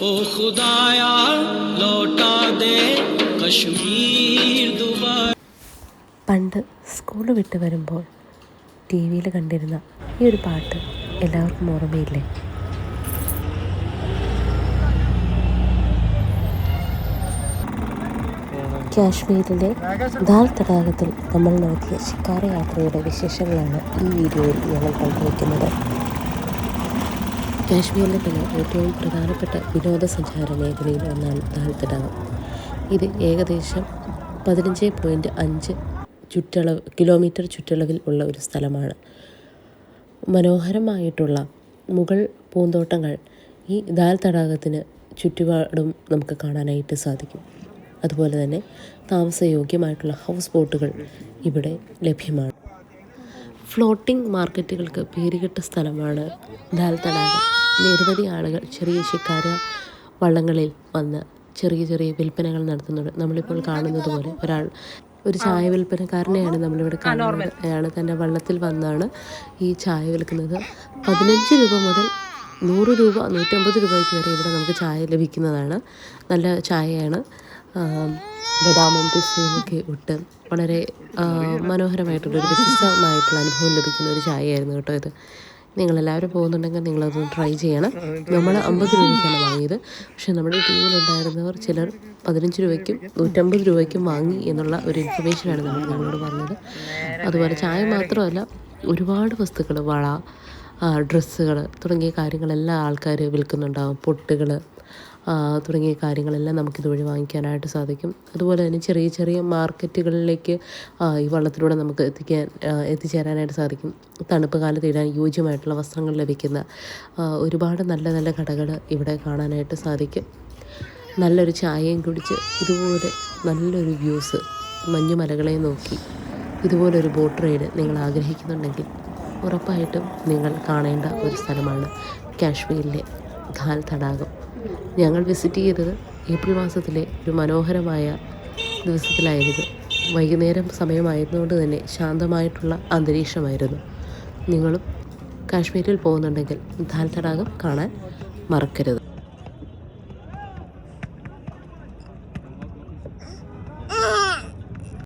ओ खुदाया लौटा दे कश्मीर दुबारा. പണ്ട് സ്കൂൾ വിട്ട് വരുമ്പോൾ ടി വിയിൽ കണ്ടിരുന്ന ഈ ഒരു പാട്ട് എല്ലാവർക്കും ഓർമ്മയില്ലേ? കാശ്മീരിലെ ദാൽ തടാകത്തിൽ നമ്മൾ നടത്തിയ ശിക്കാര യാത്രയുടെ വിശേഷങ്ങളാണ് ഈ വീഡിയോയിൽ ഞങ്ങൾ പങ്കുവയ്ക്കുന്നത്. കാശ്മീരിലെ തന്നെ ഏറ്റവും പ്രധാനപ്പെട്ട വിനോദസഞ്ചാര മേഖലയിൽ ഒന്നാണ് ദാൽ തടാകം. ഇത് ഏകദേശം 15.5 കിലോമീറ്റർ ചുറ്റളവിൽ ഉള്ള ഒരു സ്ഥലമാണ്. മനോഹരമായിട്ടുള്ള മുഗൾ പൂന്തോട്ടങ്ങൾ ഈ ദാൽ തടാകത്തിന് ചുറ്റുപാടും നമുക്ക് കാണാനായിട്ട് സാധിക്കും. അതുപോലെ തന്നെ താമസയോഗ്യമായിട്ടുള്ള ഹൗസ് ബോട്ടുകൾ ഇവിടെ ലഭ്യമാണ്. ഫ്ലോട്ടിംഗ് മാർക്കറ്റുകൾക്ക് പേരുകെട്ട സ്ഥലമാണ് ദാൽ തടാകം. നിരവധി ആളുകൾ ചെറിയ ശിക്കാര വള്ളങ്ങളിൽ വന്ന് ചെറിയ ചെറിയ വിൽപ്പനകൾ നടത്തുന്നുണ്ട്. നമ്മളിപ്പോൾ കാണുന്നത് പോലെ ഒരു ചായ വിൽപ്പനക്കാരനെയാണ് നമ്മളിവിടെ കാണുന്നത്. അയാൾ തൻ്റെ വള്ളത്തിൽ വന്നാണ് ഈ ചായ വിൽക്കുന്നത്. 15 രൂപ മുതൽ 100 രൂപ 150 രൂപയ്ക്ക് വരെ ഇവിടെ നമുക്ക് ചായ ലഭിക്കുന്നതാണ്. നല്ല ചായയാണ്. ബദാമും പിസ്തയും ഒക്കെ ഇട്ട് വളരെ മനോഹരമായിട്ടുള്ളൊരു വ്യത്യസ്തമായിട്ടുള്ള അനുഭവം ലഭിക്കുന്ന ഒരു ചായയായിരുന്നു കേട്ടോ ഇത്. നിങ്ങളെല്ലാവരും പോകുന്നുണ്ടെങ്കിൽ നിങ്ങളതൊന്ന് ട്രൈ ചെയ്യണം. നമ്മൾ 50 രൂപയ്ക്കാണ് വാങ്ങിയത്. പക്ഷേ നമ്മുടെ ടീമിലുണ്ടായിരുന്നവർ ചിലർ 15 രൂപയ്ക്കും 150 രൂപയ്ക്കും വാങ്ങി എന്നുള്ള ഒരു ഇൻഫർമേഷനാണ് നമ്മൾ നിങ്ങളോട് പറഞ്ഞത്. അതുപോലെ ചായ മാത്രമല്ല, ഒരുപാട് വസ്തുക്കൾ, വള, ഡ്രസ്സുകൾ തുടങ്ങിയ കാര്യങ്ങളെല്ലാം ആൾക്കാർ വിൽക്കുന്നുണ്ടാകും. പൊട്ടുകൾ തുടങ്ങിയ കാര്യങ്ങളെല്ലാം നമുക്കിതുവഴി വാങ്ങിക്കാനായിട്ട് സാധിക്കും. അതുപോലെ തന്നെ ചെറിയ ചെറിയ മാർക്കറ്റുകളിലേക്ക് ഈ വള്ളത്തിലൂടെ നമുക്ക് എത്തിച്ചേരാനായിട്ട് സാധിക്കും. തണുപ്പ് കാലത്ത് ഇടാൻ യോജ്യമായിട്ടുള്ള വസ്ത്രങ്ങൾ ലഭിക്കുന്ന ഒരുപാട് നല്ല നല്ല കടകൾ ഇവിടെ കാണാനായിട്ട് സാധിക്കും. നല്ലൊരു ചായയും കുടിച്ച് ഇതുപോലെ നല്ലൊരു വ്യൂസ്, മഞ്ഞുമലകളെ നോക്കി ഇതുപോലൊരു ബോട്ട് റൈഡ് നിങ്ങൾ ആഗ്രഹിക്കുന്നുണ്ടെങ്കിൽ ഉറപ്പായിട്ടും നിങ്ങൾ കാണേണ്ട ഒരു സ്ഥലമാണ് കാശ്മീരിലെ ദാൽ തടാകം. ഞങ്ങൾ വിസിറ്റ് ചെയ്തത് ഏപ്രിൽ മാസത്തിലെ ഒരു മനോഹരമായ ദിവസത്തിലായിരുന്നു. വൈകുന്നേരം സമയമായിരുന്നുകൊണ്ട് തന്നെ ശാന്തമായിട്ടുള്ള അന്തരീക്ഷമായിരുന്നു. നിങ്ങളും കാശ്മീരിൽ പോകുന്നുണ്ടെങ്കിൽ ദാൽ തടാകം കാണാൻ മറക്കരുത്.